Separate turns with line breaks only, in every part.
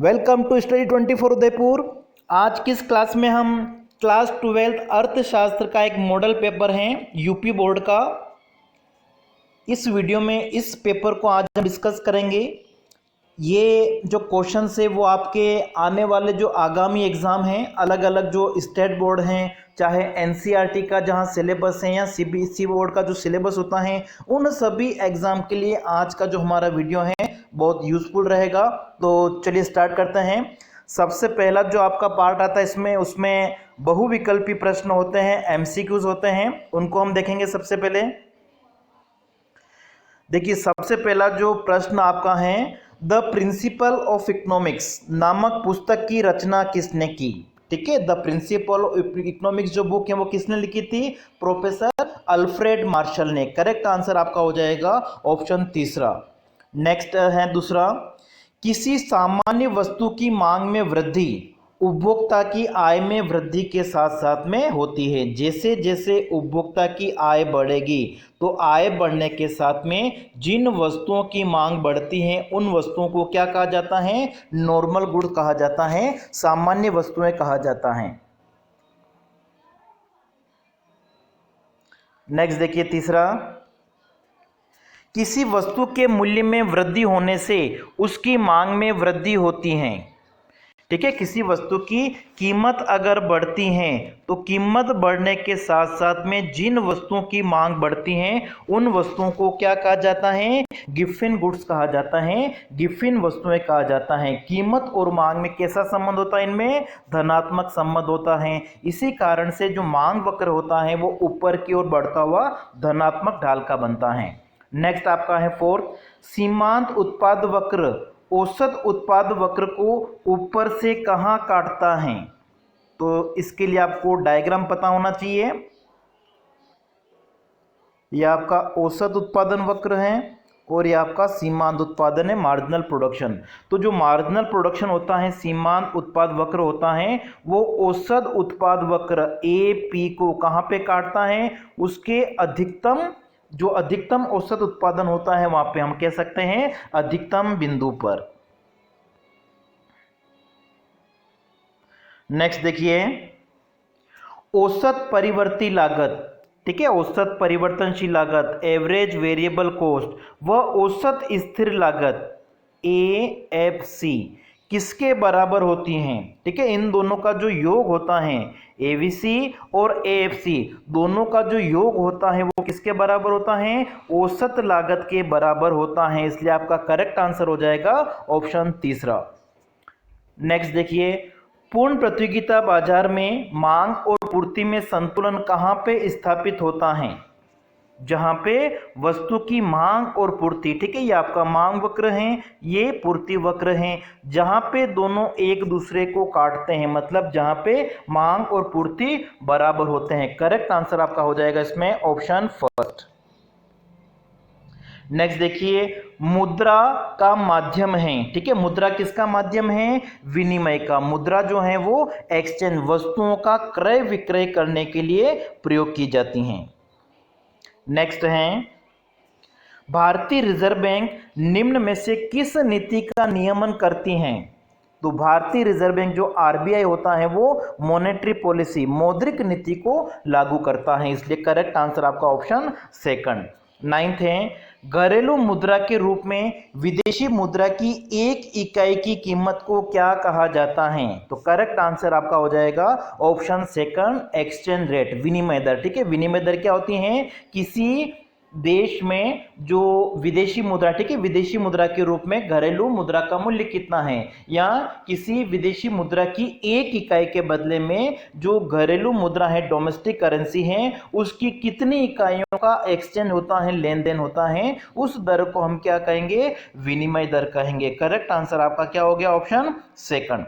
Welcome to study 24 Udaipur. आज की इस क्लास में हम क्लास 12 अर्थशास्त्र का एक मॉडल पेपर है यूपी बोर्ड का। इस वीडियो में इस पेपर को आज हम डिस्कस करेंगे। ये जो क्वेश्चंस है वो आपके आने वाले जो आगामी एग्ज़ाम हैं, अलग अलग जो स्टेट बोर्ड हैं, चाहे एनसीईआरटी का जहां सिलेबस है या सीबीएसई बोर्ड का जो सिलेबस होता है, उन सभी एग्ज़ाम के लिए आज का जो हमारा वीडियो है बहुत यूज़फुल रहेगा। तो चलिए स्टार्ट करते हैं। सबसे पहला जो आपका पार्ट आता है उसमें बहुविकल्पी प्रश्न होते हैं, एमसीक्यूज होते हैं, उनको हम देखेंगे। सबसे पहले देखिए, सबसे पहला जो प्रश्न आपका है, द प्रिंसिपल ऑफ इकोनॉमिक्स नामक पुस्तक की रचना किसने की? ठीक है, द प्रिंसिपल ऑफ इकोनॉमिक्स जो बुक है वो किसने लिखी थी? प्रोफेसर अल्फ्रेड मार्शल ने। करेक्ट आंसर आपका हो जाएगा ऑप्शन तीसरा। नेक्स्ट है दूसरा, किसी सामान्य वस्तु की मांग में वृद्धि उपभोक्ता की आय में वृद्धि के साथ साथ में होती है। जैसे जैसे उपभोक्ता की आय बढ़ेगी तो आय बढ़ने के साथ में जिन वस्तुओं की मांग बढ़ती है उन वस्तुओं को क्या कहा जाता है? नॉर्मल गुड कहा जाता है, सामान्य वस्तुएं कहा जाता है। नेक्स्ट देखिए तीसरा, किसी वस्तु के मूल्य में वृद्धि होने से उसकी मांग में वृद्धि होती है। ठीक है, किसी वस्तु की कीमत अगर बढ़ती है तो कीमत बढ़ने के साथ साथ में जिन वस्तुओं की मांग बढ़ती हैं उन वस्तुओं को क्या कहा जाता है? गिफिन गुड्स कहा जाता है, गिफिन वस्तुएं कहा जाता है। कीमत और मांग में कैसा संबंध होता है? इनमें धनात्मक संबंध होता है। इसी कारण से जो मांग वक्र होता है वो ऊपर की ओर बढ़ता हुआ धनात्मक ढाल का बनता है। नेक्स्ट आपका है फोर्थ, सीमांत उत्पाद वक्र औसत उत्पाद वक्र को ऊपर से कहां काटता है? तो इसके लिए आपको डायग्राम पता होना चाहिए। यह आपका औसत उत्पादन वक्र है और यह आपका सीमांत उत्पादन है, मार्जिनल प्रोडक्शन। तो जो मार्जिनल प्रोडक्शन होता है, सीमांत उत्पाद वक्र होता है, वो औसत उत्पाद वक्र ए को कहां पे काटता है? उसके अधिकतम औसत उत्पादन होता है वहां पे हम कह सकते हैं अधिकतम बिंदु पर। नेक्स्ट देखिए, औसत परिवर्ती लागत। ठीक है, औसत परिवर्तनशील लागत एवरेज वेरिएबल कॉस्ट व औसत स्थिर लागत AFC किसके बराबर होती हैं? ठीक है, इन दोनों का जो योग होता है AVC और AFC दोनों का जो योग होता है वो किसके बराबर होता है? औसत लागत के बराबर होता है। इसलिए आपका करेक्ट आंसर हो जाएगा ऑप्शन तीसरा। नेक्स्ट देखिए, पूर्ण प्रतियोगिता बाजार में मांग और पूर्ति में संतुलन कहां पे स्थापित होता है? जहां पे वस्तु की मांग और पूर्ति, ठीक है, ये आपका मांग वक्र है, ये पूर्ति वक्र है, जहां पे दोनों एक दूसरे को काटते हैं, मतलब जहां पे मांग और पूर्ति बराबर होते हैं। करेक्ट आंसर आपका हो जाएगा इसमें ऑप्शन फर्स्ट। नेक्स्ट देखिए, मुद्रा का माध्यम है। ठीक है, मुद्रा किसका माध्यम है? विनिमय का। मुद्रा जो है वो एक्सचेंज, वस्तुओं का क्रय विक्रय करने के लिए प्रयोग की जाती हैं। नेक्स्ट है, भारतीय रिजर्व बैंक निम्न में से किस नीति का नियमन करती हैं? तो भारतीय रिजर्व बैंक जो RBI होता है वो मॉनेटरी पॉलिसी, मौद्रिक नीति को लागू करता है। इसलिए करेक्ट आंसर आपका ऑप्शन सेकंड। नाइन्थ है, घरेलू मुद्रा के रूप में विदेशी मुद्रा की एक इकाई की कीमत को क्या कहा जाता है? तो करेक्ट आंसर आपका हो जाएगा ऑप्शन सेकंड, एक्सचेंज रेट, विनिमय दर। ठीक है, विनिमय दर क्या होती है? किसी देश में जो विदेशी मुद्रा, ठीक है, विदेशी मुद्रा के रूप में घरेलू मुद्रा का मूल्य कितना है, या किसी विदेशी मुद्रा की एक इकाई के बदले में जो घरेलू मुद्रा है, डोमेस्टिक करेंसी है, उसकी कितनी इकाइयों का एक्सचेंज होता है, लेन देन होता है, उस दर को हम क्या कहेंगे? विनिमय दर कहेंगे। करेक्ट आंसर आपका क्या हो गया? Option second.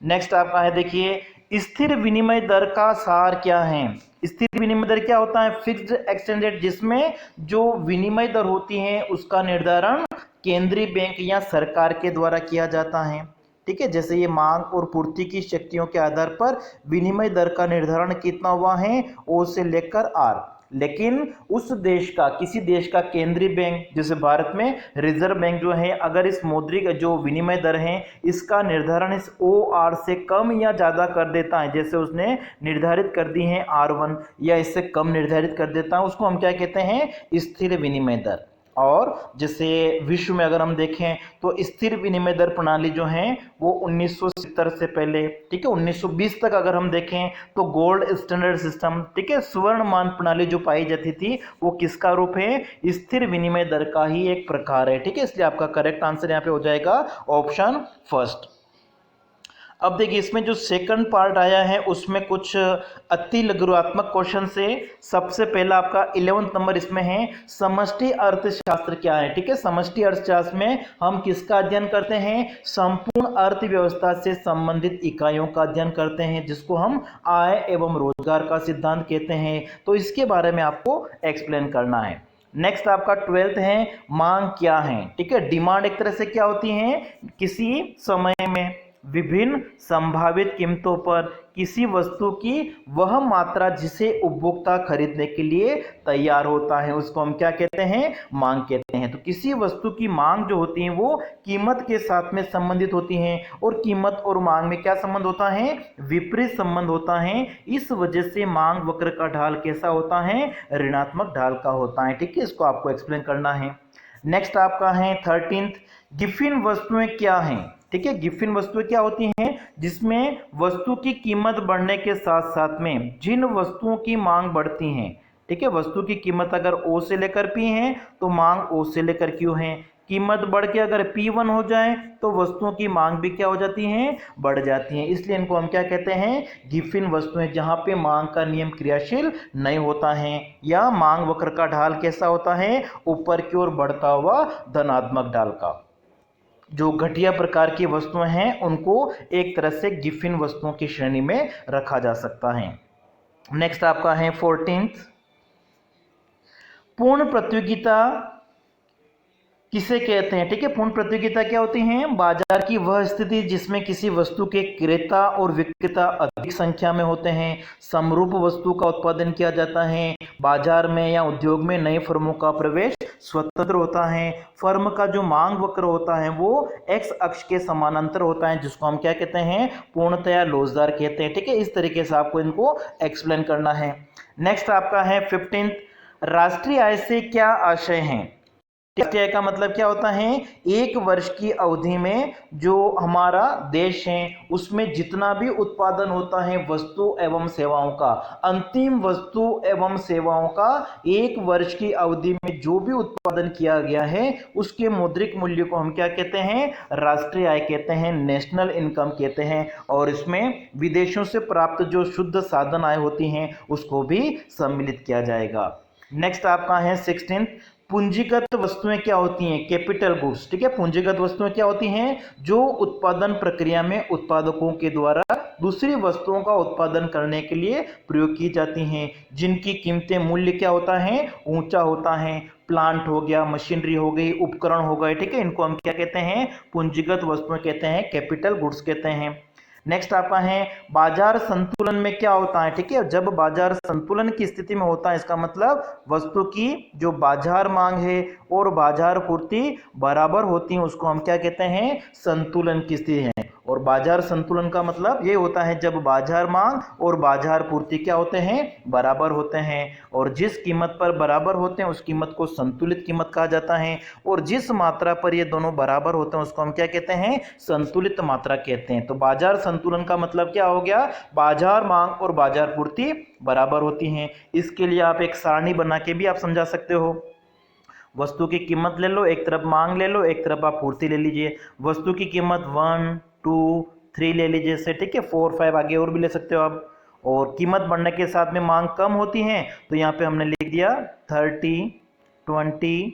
नेक्स्ट आपका है, देखिए, स्थिर विनिमय दर का सार क्या है? स्थिर विनिमय दर क्या होता है? फिक्स्ड एक्सचेंज रेट, जिसमें जो विनिमय दर होती है उसका निर्धारण केंद्रीय बैंक या सरकार के द्वारा किया जाता है। ठीक है, जैसे ये मांग और पूर्ति की शक्तियों के आधार पर विनिमय दर का निर्धारण कितना हुआ है? O से लेकर R। लेकिन उस देश का, किसी देश का केंद्रीय बैंक, जैसे भारत में रिजर्व बैंक जो है, अगर इस मौद्रिक जो विनिमय दर है इसका निर्धारण इस OR से कम या ज़्यादा कर देता है, जैसे उसने निर्धारित कर दी है R1 या इससे कम निर्धारित कर देता है, उसको हम क्या कहते हैं, स्थिर विनिमय दर। और जैसे विश्व में अगर हम देखें तो स्थिर विनिमय दर प्रणाली जो है वो 1970 से पहले, ठीक है, 1920 तक अगर हम देखें तो गोल्ड स्टैंडर्ड सिस्टम, ठीक है, स्वर्ण मान प्रणाली जो पाई जाती थी वो किसका रूप है, स्थिर विनिमय दर का ही एक प्रकार है, ठीक है। इसलिए आपका करेक्ट आंसर यहाँ पे हो जाएगा ऑप्शन फर्स्ट। अब देखिए इसमें जो सेकंड पार्ट आया है उसमें कुछ अति लघुत्मक क्वेश्चन से। सबसे पहला आपका 11th नंबर इसमें है समष्टि अर्थशास्त्र क्या है, ठीक है। समष्टि अर्थशास्त्र में हम किसका अध्ययन करते हैं, संपूर्ण अर्थव्यवस्था से संबंधित इकाइयों का अध्ययन करते हैं, जिसको हम आय एवं रोजगार का सिद्धांत कहते हैं। तो इसके बारे में आपको एक्सप्लेन करना है। नेक्स्ट आपका 12th है मांग क्या है, ठीक है। डिमांड एक तरह से क्या होती है, किसी समय में विभिन्न संभावित कीमतों पर किसी वस्तु की वह मात्रा जिसे उपभोक्ता खरीदने के लिए तैयार होता है, उसको हम क्या कहते हैं, मांग कहते हैं। तो किसी वस्तु की मांग जो होती है वो कीमत के साथ में संबंधित होती हैं, और कीमत और मांग में क्या संबंध होता है, विपरीत संबंध होता है। इस वजह से मांग वक्र का ढाल कैसा होता है, ऋणात्मक ढाल का होता है, ठीक है। इसको आपको एक्सप्लेन करना है। नेक्स्ट आपका है 13th गिफिन वस्तुएं क्या हैं, ठीक है। गिफिन वस्तुएं क्या होती हैं, जिसमें वस्तु की कीमत बढ़ने के साथ साथ में जिन वस्तुओं की मांग बढ़ती हैं, ठीक है। वस्तु की कीमत अगर O से लेकर P है तो मांग O से लेकर Q है। कीमत बढ़ के अगर P1 हो जाए तो वस्तुओं की मांग भी क्या हो जाती है, बढ़ जाती है। इसलिए इनको हम क्या कहते हैं, गिफिन वस्तुएं, जहां पे मांग का नियम क्रियाशील नहीं होता है, या मांग वक्र का ढाल कैसा होता है, ऊपर की ओर बढ़ता हुआ धनात्मक ढाल का। जो घटिया प्रकार की वस्तुएं हैं उनको एक तरह से गिफिन वस्तुओं की श्रेणी में रखा जा सकता है। नेक्स्ट आपका है 14th पूर्ण प्रतियोगिता किसे कहते हैं, ठीक है। पूर्ण प्रतियोगिता क्या होती है, बाजार की वह स्थिति जिसमें किसी वस्तु के क्रेता और विक्रेता अधिक संख्या में होते हैं, समरूप वस्तु का उत्पादन किया जाता है, बाजार में या उद्योग में नए फर्मों का प्रवेश स्वतंत्र होता है, फर्म का जो मांग वक्र होता है वो एक्स अक्ष के समानांतर होता है, जिसको हम क्या कहते हैं, पूर्णतया लोचदार कहते हैं, ठीक है। इस तरीके से आपको इनको एक्सप्लेन करना है। नेक्स्ट आपका है 15th राष्ट्रीय आय से क्या आशय है। राष्ट्रीय आय का मतलब क्या होता है, एक वर्ष की अवधि में जो हमारा देश है उसमें जितना भी उत्पादन होता है वस्तु एवं सेवाओं का, अंतिम वस्तु एवं सेवाओं का एक वर्ष की अवधि में जो भी उत्पादन किया गया है उसके मौद्रिक मूल्य को हम क्या कहते हैं, राष्ट्रीय आय कहते हैं, नेशनल इनकम कहते हैं। और इसमें विदेशों से प्राप्त जो शुद्ध साधन आय होती हैं उसको भी सम्मिलित किया जाएगा। नेक्स्ट आपका है 16th पूंजीगत वस्तुएं क्या होती हैं, कैपिटल गुड्स, ठीक है। पूंजीगत वस्तुएं क्या होती हैं, जो उत्पादन प्रक्रिया में उत्पादकों के द्वारा दूसरी वस्तुओं का उत्पादन करने के लिए प्रयोग की जाती हैं, जिनकी कीमतें मूल्य क्या होता है, ऊंचा होता है। प्लांट हो गया, मशीनरी हो गई, उपकरण हो गए, ठीक है। इनको हम क्या कहते हैं, पूंजीगत वस्तुएं कहते हैं, कैपिटल गुड्स कहते हैं। नेक्स्ट आपका है बाजार संतुलन में क्या होता है, ठीक है। जब बाजार संतुलन की स्थिति में होता है इसका मतलब वस्तु की जो बाजार मांग है और बाजार पूर्ति बराबर होती है, उसको हम क्या कहते हैं, संतुलन की स्थिति है। और बाजार संतुलन का मतलब ये होता है जब बाजार मांग और बाजार पूर्ति क्या होते हैं, बराबर होते हैं, और जिस कीमत पर बराबर होते हैं उस कीमत को संतुलित कीमत कहा जाता है, और जिस मात्रा पर ये दोनों बराबर होते हैं उसको हम क्या कहते हैं, संतुलित मात्रा कहते हैं। तो बाजार संतुलन का मतलब क्या हो गया, बाजार मांग और बाजार पूर्ति बराबर होती हैं। इसके लिए आप एक सारणी बना के भी आप समझा सकते हो। वस्तु की कीमत ले लो, एक तरफ मांग ले लो, एक तरफ आप पूर्ति ले लीजिए। वस्तु की कीमत 1 2 3 ले लीजिए से, ठीक है। 4 5 आगे और भी ले सकते हो आप। और कीमत बढ़ने के साथ में मांग कम होती है तो यहाँ पे हमने लिख दिया 30 20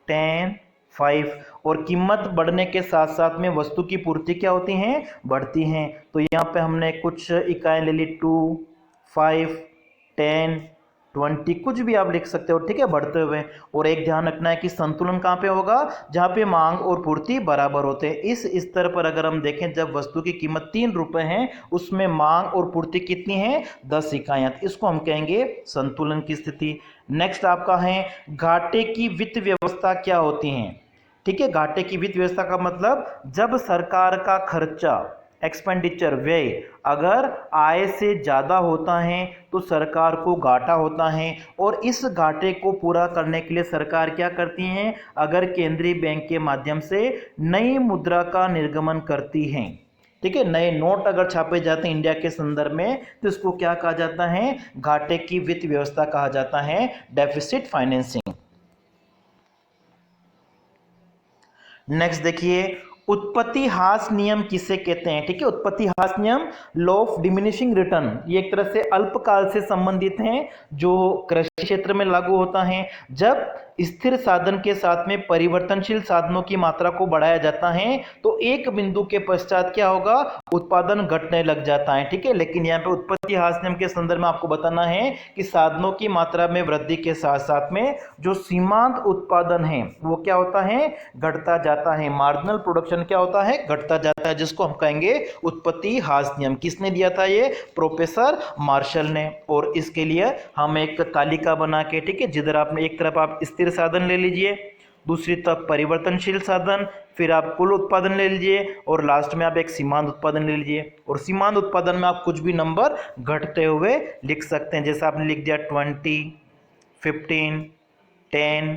10 5। और कीमत बढ़ने के साथ साथ में वस्तु की पूर्ति क्या होती हैं, बढ़ती हैं। तो यहाँ पे हमने कुछ इकाइयाँ ले ली 2 5 10 20, कुछ भी आप लिख सकते हो, ठीक है, बढ़ते हुए। और एक ध्यान रखना है कि संतुलन कहाँ पे होगा, जहाँ पे मांग और पूर्ति बराबर होते हैं। इस स्तर पर अगर हम देखें जब वस्तु की कीमत 3 रुपए है उसमें मांग और पूर्ति कितनी है, 10 इकाइयाँ, इसको हम कहेंगे संतुलन की स्थिति। नेक्स्ट आपका है घाटे की वित्त व्यवस्था क्या होती है। ठीक है, घाटे की वित्त व्यवस्था का मतलब जब सरकार का खर्चा एक्सपेंडिचर व्यय अगर आय से ज़्यादा होता है तो सरकार को घाटा होता है, और इस घाटे को पूरा करने के लिए सरकार क्या करती है, अगर केंद्रीय बैंक के माध्यम से नई मुद्रा का निर्गमन करती है। ठीक है, नए नोट अगर छापे जाते हैं इंडिया के संदर्भ में तो इसको क्या कहा जाता है, घाटे की वित्त व्यवस्था कहा जाता है, डेफिसिट फाइनेंसिंग। नेक्स्ट देखिए, उत्पत्ति हास नियम किसे कहते हैं। ठीक है, उत्पत्ति हास नियम लॉ ऑफ डिमिनिशिंग रिटर्न, ये एक तरह से अल्पकाल से संबंधित हैं जो कृषि क्षेत्र में लागू होता है। जब स्थिर साधन के साथ में परिवर्तनशील साधनों की मात्रा को बढ़ाया जाता है तो एक बिंदु के पश्चात क्या होगा, उत्पादन घटने लग जाता है। ठीक है, लेकिन यहाँ पे उत्पत्ति हास नियम के संदर्भ में आपको बताना है कि साधनों की मात्रा में वृद्धि के साथ साथ में जो सीमांत उत्पादन है वो क्या होता है, घटता जाता है। मार्जिनल प्रोडक्शन क्या होता है, घटता जाता है, जिसको हम कहेंगे उत्पत्ति हास नियम। किसने दिया था ये, प्रोफेसर मार्शल ने। और इसके लिए हम एक तालिका बना के, ठीक है, जिधर आपने एक तरफ आप स्थिर साधन ले लीजिए, दूसरी तरफ परिवर्तनशील साधन, फिर आप कुल उत्पादन ले लीजिए, और लास्ट में आप एक सीमांत उत्पादन ले लीजिए। और सीमांत उत्पादन में आप कुछ भी नंबर घटते हुए लिख सकते हैं, जैसे आपने लिख दिया 20, 15, 10,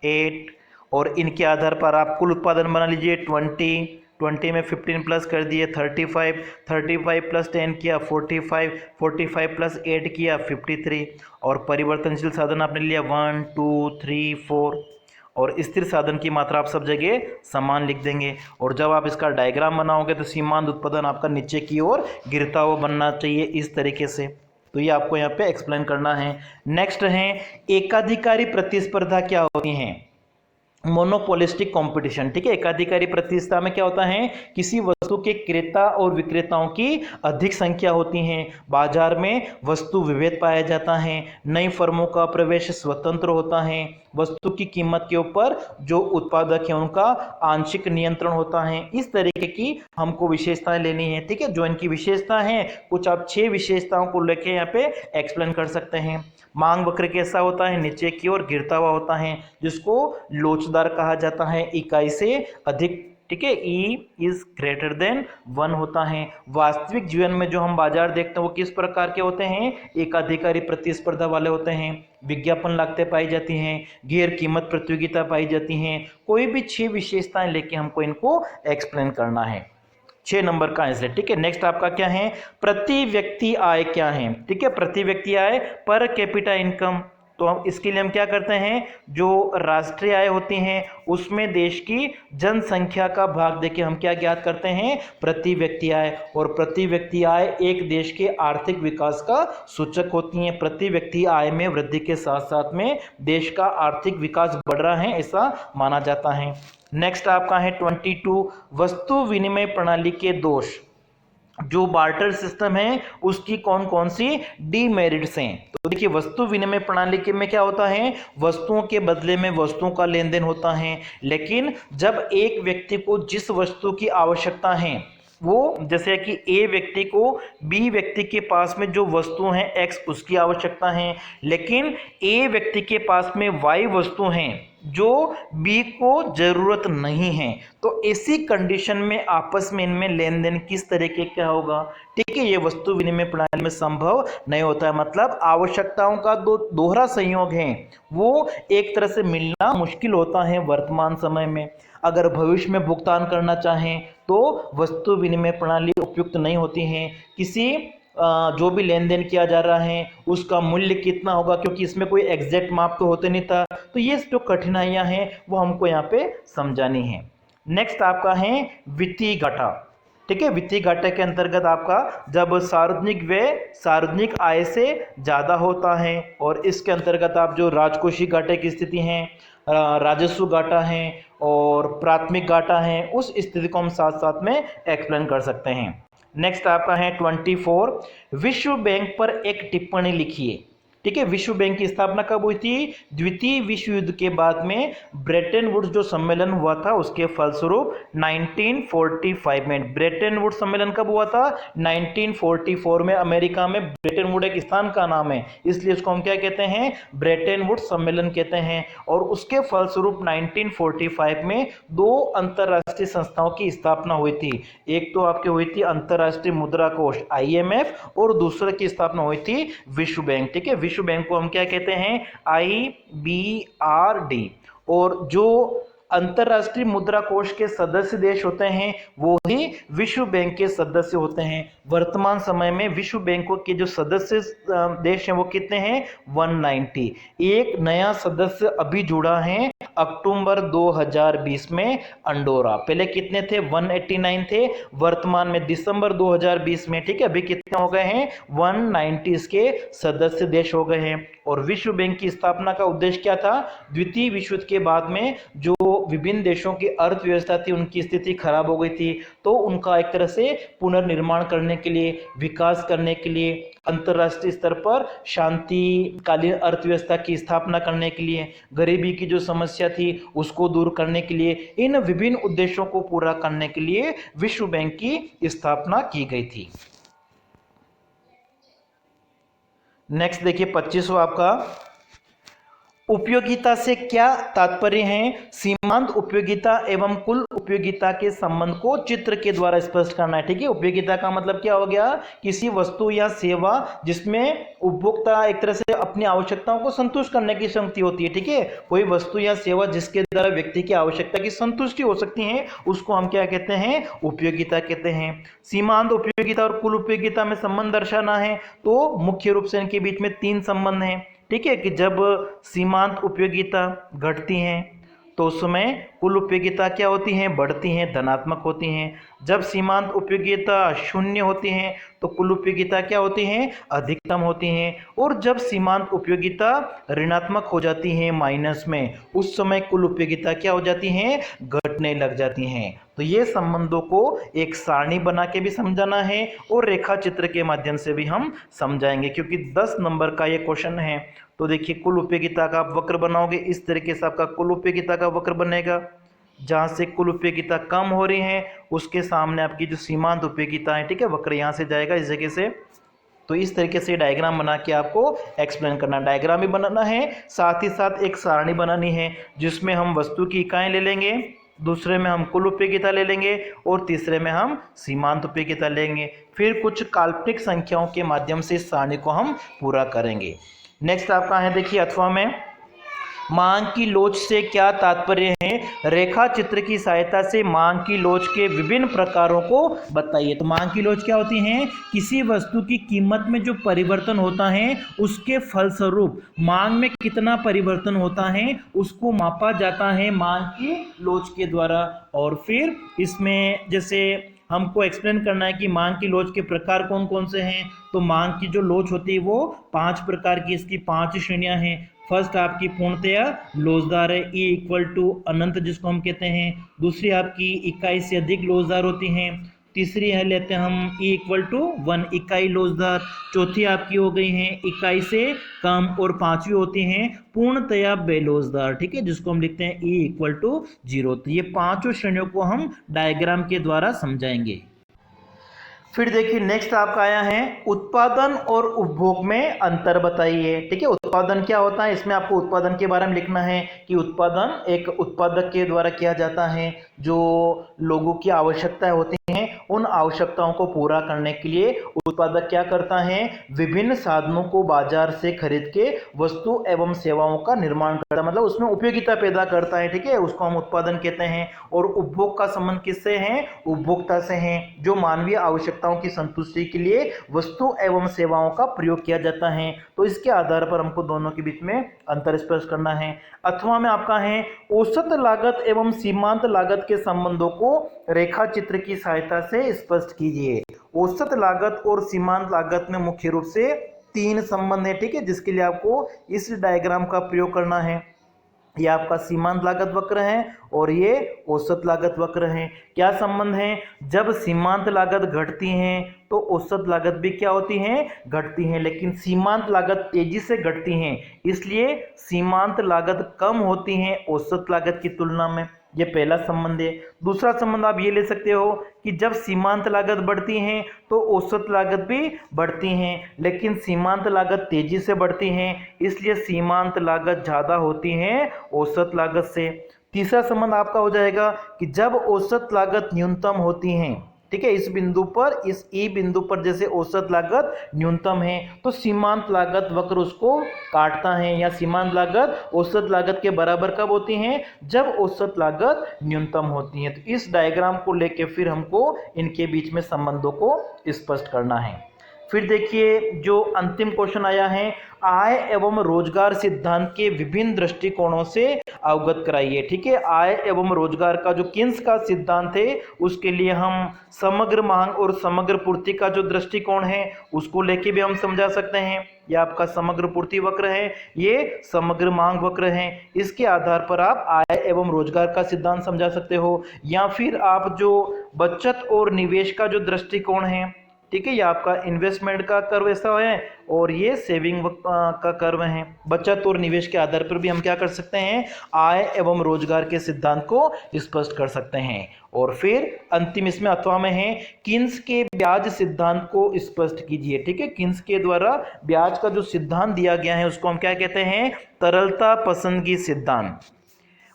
8, और इनके आधार पर आप कुल उत्पादन बना लीजिए 20 में 15 प्लस कर दिए 35, 35 प्लस 10 किया 45, 45 प्लस 8 किया 53, और परिवर्तनशील साधन आपने लिया 1, 2, 3, 4, और स्थिर साधन की मात्रा आप सब जगह समान लिख देंगे। और जब आप इसका डायग्राम बनाओगे तो सीमांत उत्पादन आपका नीचे की ओर गिरता हुआ बनना चाहिए इस तरीके से। तो ये आपको यहाँ पे एक्सप्लेन करना है। नेक्स्ट है एकाधिकारी प्रतिस्पर्धा क्या होती है, मोनोपोलिस्टिक कंपटीशन। ठीक है, एकाधिकारी प्रतिस्पर्धा में क्या होता है, किसी वस्तु के क्रेता और विक्रेताओं की अधिक संख्या होती है, बाजार में वस्तु विभेद पाया जाता है, नई फर्मों का प्रवेश स्वतंत्र होता है, वस्तु की कीमत के ऊपर जो उत्पादक है उनका आंशिक नियंत्रण होता है। इस तरीके की हमको विशेषताएं लेनी है। ठीक है, जो इनकी विशेषता है कुछ आप 6 विशेषताओं को लेके यहाँ पे एक्सप्लेन कर सकते हैं। मांग वक्र कैसा होता है, नीचे की ओर गिरता हुआ होता है, जिसको लोचदार कहा जाता है, इकाई से अधिक। ठीक है, E इज ग्रेटर देन 1 होता है। वास्तविक जीवन में जो हम बाजार देखते हैं वो किस प्रकार के होते हैं, एकाधिकारी प्रतिस्पर्धा वाले होते हैं, विज्ञापन लागतें पाई जाती हैं, गैर कीमत प्रतियोगिता पाई जाती हैं। कोई भी 6 विशेषताएं लेके हमको इनको एक्सप्लेन करना है। 6 नंबर का आंसर। ठीक है, नेक्स्ट आपका क्या है, प्रति व्यक्ति आय क्या है। ठीक है, प्रति व्यक्ति आय पर कैपिटा इनकम। तो हम इसके लिए हम क्या करते हैं, जो राष्ट्रीय आय होती हैं उसमें देश की जनसंख्या का भाग देके हम क्या ज्ञात करते हैं, प्रति व्यक्ति आय। और प्रति व्यक्ति आय एक देश के आर्थिक विकास का सूचक होती है। प्रति व्यक्ति आय में वृद्धि के साथ साथ में देश का आर्थिक विकास बढ़ रहा है ऐसा माना जाता है। नेक्स्ट आपका है 22, वस्तु विनिमय प्रणाली के दोष। जो बार्टर सिस्टम है उसकी कौन कौन सी डीमेरिट्स हैं। तो देखिए, वस्तु विनिमय प्रणाली के में क्या होता है, वस्तुओं के बदले में वस्तुओं का लेन देन होता है, लेकिन जब एक व्यक्ति को जिस वस्तु की आवश्यकता है वो, जैसे कि ए व्यक्ति को बी व्यक्ति के पास में जो वस्तु हैं एक्स उसकी आवश्यकता है, लेकिन ए व्यक्ति के पास में वाई वस्तु हैं जो बी को जरूरत नहीं है, तो ऐसी कंडीशन में आपस में इनमें लेन देन किस तरीके का होगा। ठीक है, ये वस्तु विनिमय प्रणाली में संभव नहीं होता है। मतलब आवश्यकताओं का दोहरा संयोग है वो एक तरह से मिलना मुश्किल होता है वर्तमान समय में। अगर भविष्य में भुगतान करना चाहें तो वस्तु विनिमय प्रणाली उपयुक्त नहीं होती है। किसी जो भी लेन देन किया जा रहा है उसका मूल्य कितना होगा, क्योंकि इसमें कोई एग्जैक्ट माप तो होते नहीं था। तो ये जो कठिनाइयां हैं वो हमको यहाँ पे समझानी है। नेक्स्ट आपका है वित्तीय घाटा। ठीक है, वित्तीय घाटे के अंतर्गत आपका जब सार्वजनिक व्यय सार्वजनिक आय से ज़्यादा होता है, और इसके अंतर्गत आप जो राजकोषीय घाटे की स्थिति है, राजस्व घाटा है और प्राथमिक घाटा है, उस स्थिति को हम साथ साथ में एक्सप्लेन कर सकते हैं। नेक्स्ट आपका है 24, विश्व बैंक पर एक टिप्पणी लिखिए। ठीक है। विश्व बैंक की स्थापना कब हुई थी? द्वितीय विश्व युद्ध के बाद में ब्रेटन वुड्स जो सम्मेलन हुआ था उसके फलस्वरूप 1945 में। ब्रेटन वुड्स सम्मेलन कब हुआ था? 1944 में। अमेरिका में ब्रेटन वुड एक स्थान का नाम है, इसलिए उसको हम क्या कहते हैं? ब्रेटन वुड्स सम्मेलन कहते हैं। और उसके फलस्वरूप 1945 में दो अंतरराष्ट्रीय संस्थाओं की स्थापना हुई थी। एक तो आपकी हुई थी अंतरराष्ट्रीय मुद्रा कोष IMF, और दूसरे की स्थापना हुई थी विश्व बैंक। ठीक है, विश्व बैंक को हम क्या कहते हैं? IBRD। और जो अंतरराष्ट्रीय मुद्रा कोष के सदस्य देश होते हैं वो ही विश्व बैंक के सदस्य होते हैं। वर्तमान समय में विश्व बैंक के जो सदस्य देश हैं वो कितने हैं? 190। एक नया सदस्य अभी जुड़ा है अक्टूबर 2020 में, अंडोरा। पहले कितने थे? 189 थे। वर्तमान में दिसंबर 2020 में, ठीक है, अभी कितने हो गए हैं? 190 इसके सदस्य देश हो गए हैं। और विश्व बैंक की स्थापना का उद्देश्य क्या था? द्वितीय विश्व युद्ध के बाद में जो विभिन्न देशों की अर्थव्यवस्था थी उनकी स्थिति खराब हो गई थी, तो उनका एक तरह से पुनर्निर्माण करने के लिए, विकास करने के लिए, अंतर्राष्ट्रीय स्तर पर शांतिकालीन अर्थव्यवस्था की स्थापना करने के लिए, गरीबी की जो समस्या थी उसको दूर करने के लिए, इन विभिन्न उद्देश्यों को पूरा करने के लिए विश्व बैंक की स्थापना की गई थी। नेक्स्ट देखिए 25वां आपका, उपयोगिता से क्या तात्पर्य है? सीमांत उपयोगिता एवं कुल उपयोगिता के संबंध को चित्र के द्वारा स्पष्ट करना है। ठीक है, उपयोगिता का मतलब क्या हो गया? किसी वस्तु या सेवा जिसमें उपभोक्ता एक तरह से अपनी आवश्यकताओं को संतुष्ट करने की क्षमता होती है। ठीक है, कोई वस्तु या सेवा जिसके द्वारा व्यक्ति की आवश्यकता की संतुष्टि हो सकती है उसको हम क्या कहते हैं? उपयोगिता कहते हैं। सीमांत उपयोगिता और कुल उपयोगिता में संबंध दर्शाना है तो मुख्य रूप से इनके बीच में 3 संबंध हैं। ठीक है, कि जब सीमांत उपयोगिता घटती हैं तो उस समय कुल उपयोगिता क्या होती हैं? बढ़ती हैं, धनात्मक होती हैं। जब सीमांत उपयोगिता शून्य होती हैं तो कुल उपयोगिता क्या होती हैं? अधिकतम होती हैं। और जब सीमांत उपयोगिता ऋणात्मक हो जाती हैं, माइनस में, उस समय कुल उपयोगिता क्या हो जाती हैं? घटने लग जाती हैं। तो ये संबंधों को एक सारणी बना के भी समझाना है और रेखा चित्र के माध्यम से भी हम समझाएंगे, क्योंकि 10 नंबर का ये क्वेश्चन है। तो देखिए, कुल उपयोगिता का आप वक्र बनाओगे, इस तरीके से आपका कुल उपयोगिता का वक्र बनेगा। जहाँ से कुल उपयोगिता कम हो रही है उसके सामने आपकी जो सीमांत उपयोगिता है, ठीक है, वक्र यहाँ से जाएगा इस जगह से। तो इस तरीके से डायग्राम बना के आपको एक्सप्लेन करना, डायग्राम भी बनाना है, साथ ही साथ एक सारणी बनानी है जिसमें हम वस्तु की इकाइयाँ ले लेंगे, दूसरे में हम कुल उपयोगिता ले लेंगे और तीसरे में हम सीमांत उपयोगिता लेंगे। फिर कुछ काल्पनिक संख्याओं के माध्यम से इस सारणी को हम पूरा करेंगे। नेक्स्ट आपका है देखिए अथवा में, मांग की लोच से क्या तात्पर्य है? रेखा चित्र की सहायता से मांग की लोच के विभिन्न प्रकारों को बताइए। तो मांग की लोच क्या होती है? किसी वस्तु की कीमत में जो परिवर्तन होता है उसके फलस्वरूप मांग में कितना परिवर्तन होता है उसको मापा जाता है मांग की लोच के द्वारा। और फिर इसमें जैसे हमको एक्सप्लेन करना है कि मांग की लोच के प्रकार कौन कौन से हैं। तो मांग की जो लोच होती है वो 5 प्रकार की, इसकी 5 श्रेणियां हैं। फर्स्ट आपकी पूर्णतया लोचदार है, E = अनंत जिसको हम कहते हैं। दूसरी आपकी इकाई से अधिक लोचदार होती हैं। तीसरी है लेते हैं हम E = 1 इकाई लोचदार। चौथी आपकी हो गई हैं इकाई से कम, और पांचवी होती हैं पूर्णतया बेलोचदार, ठीक है, जिसको हम लिखते हैं E = 0। तो ये 5 श्रेणियों को हम डायग्राम के द्वारा समझाएंगे। फिर देखिए नेक्स्ट आपका आया है उत्पादन और उपभोग में अंतर बताइए। ठीक है, उत्पादन क्या होता है? इसमें आपको उत्पादन के बारे में लिखना है कि उत्पादन एक उत्पादक के द्वारा किया जाता है, जो लोगों की आवश्यकताएं होती हैं उन आवश्यकताओं को पूरा करने के लिए उत्पादक क्या करता है? विभिन्न साधनों को बाजार से खरीद के वस्तु एवं सेवाओं का निर्माण करता है, मतलब उसमें उपयोगिता पैदा करता है। ठीक है, उसको हम उत्पादन कहते हैं। और उपभोग का संबंध किससे है? उपभोक्ता से है, जो मानवीय आवश्यकताओं की संतुष्टि के लिए वस्तु एवं सेवाओं का प्रयोग किया जाता है। तो इसके आधार पर हमको दोनों के बीच में अंतर स्पष्ट करना है। अथवा में आपका है औसत लागत एवं सीमांत लागत के संबंधों को रेखा चित्र की सहायता से स्पष्ट कीजिए। औसत लागत और सीमांत लागत में मुख्य रूप से 3 संबंध है, ठीक है, जिसके लिए आपको इस डायग्राम का प्रयोग करना है। ये आपका सीमांत लागत वक्र है और ये औसत लागत वक्र है। क्या संबंध है? जब सीमांत लागत घटती है तो औसत लागत भी क्या होती है? घटती है। लेकिन सीमांत लागत तेजी से घटती है, इसलिए सीमांत लागत कम होती है औसत लागत की तुलना में। ये पहला संबंध है। दूसरा संबंध आप ये ले सकते हो कि जब सीमांत लागत बढ़ती है तो औसत लागत भी बढ़ती है, लेकिन सीमांत लागत तेजी से बढ़ती है, इसलिए सीमांत लागत ज़्यादा होती है औसत लागत से। तीसरा संबंध आपका हो जाएगा कि जब औसत लागत न्यूनतम होती है, ठीक है, इस बिंदु पर, इस ई बिंदु पर जैसे औसत लागत न्यूनतम है तो सीमांत लागत वक्र उसको काटता है, या सीमांत लागत औसत लागत के बराबर कब होती है? जब औसत लागत न्यूनतम होती है। तो इस डायग्राम को लेके फिर हमको इनके बीच में संबंधों को स्पष्ट करना है। फिर देखिए जो अंतिम क्वेश्चन आया है, आय एवं रोजगार सिद्धांत के विभिन्न दृष्टिकोणों से अवगत कराइए। ठीक है, आय एवं रोजगार का जो किन्स का सिद्धांत है उसके लिए हम समग्र मांग और समग्र पूर्ति का जो दृष्टिकोण है उसको लेके भी हम समझा सकते हैं। यह आपका समग्र पूर्ति वक्र है, ये समग्र मांग वक्र है। इसके आधार पर आप आय एवं रोजगार का सिद्धांत समझा सकते हो, या फिर आप जो बचत और निवेश का जो दृष्टिकोण है, ठीक है, ये आपका इन्वेस्टमेंट का कर्व ऐसा है और ये सेविंग का कर्व है। बचत और निवेश के आधार पर भी हम क्या कर सकते हैं? आय एवं रोजगार के सिद्धांत को स्पष्ट कर सकते हैं। और फिर अंतिम इसमें अथवा में है, किन्स के ब्याज सिद्धांत को स्पष्ट कीजिए। ठीक है, किन्स के द्वारा ब्याज का जो सिद्धांत दिया गया है उसको हम क्या कहते हैं? तरलता पसंदगी सिद्धांत।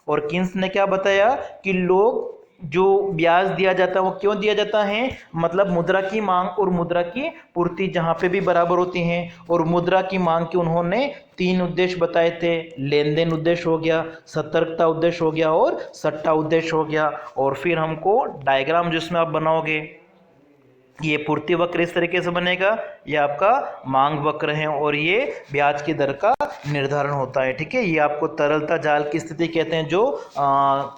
और किन्स ने क्या बताया कि लोग जो ब्याज दिया जाता है वो क्यों दिया जाता है? मतलब मुद्रा की मांग और मुद्रा की पूर्ति जहां पे भी बराबर होती हैं। और मुद्रा की मांग के उन्होंने 3 उद्देश्य बताए थे, लेन देन उद्देश्य हो गया, सतर्कता उद्देश्य हो गया और सट्टा उद्देश्य हो गया। और फिर हमको डायग्राम जिसमें आप बनाओगे, ये पूर्ति वक्र इस तरीके से बनेगा, ये आपका मांग वक्र है और ये ब्याज की दर का निर्धारण होता है। ठीक है, ये आपको तरलता जाल की स्थिति कहते हैं। जो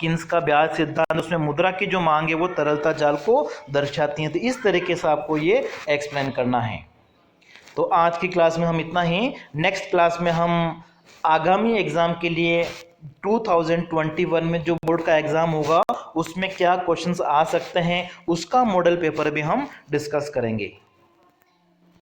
किन्स का ब्याज सिद्धांत, उसमें मुद्रा की जो मांग है वो तरलता जाल को दर्शाती है। तो इस तरीके से आपको ये एक्सप्लेन करना है। तो आज की क्लास में हम इतना ही। नेक्स्ट क्लास में हम आगामी एग्जाम के लिए 2021 में जो बोर्ड का एग्जाम होगा उसमें क्या क्वेश्चंस आ सकते हैं उसका मॉडल पेपर भी हम डिस्कस करेंगे।